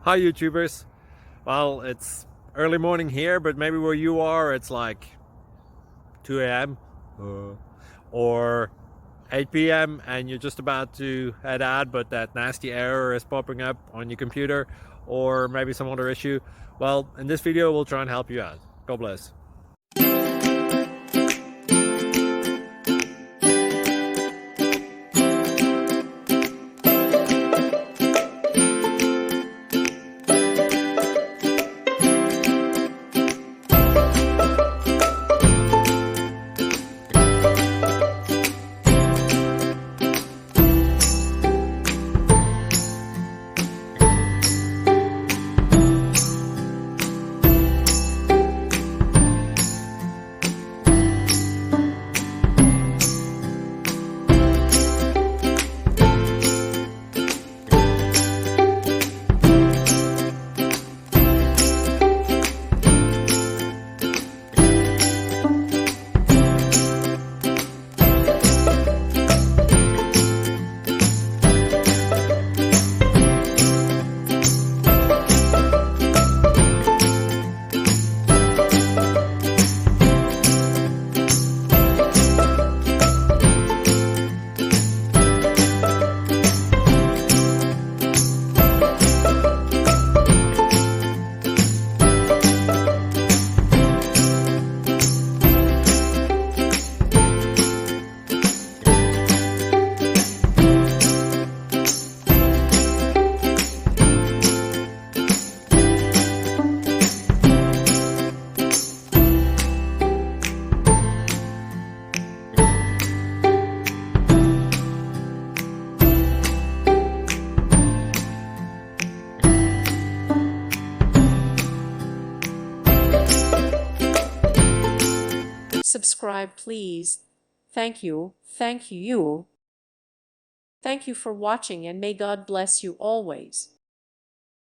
Hi YouTubers. Well, it's early morning here, but maybe where you are it's like 2 a.m. or 8 p.m. and you're just about to head out, but that nasty error is popping up on your computer, or maybe some other issue. Well, in this video we'll try and help you out. God bless. Subscribe, please. Thank you. Thank you. Thank you for watching, and may God bless you always.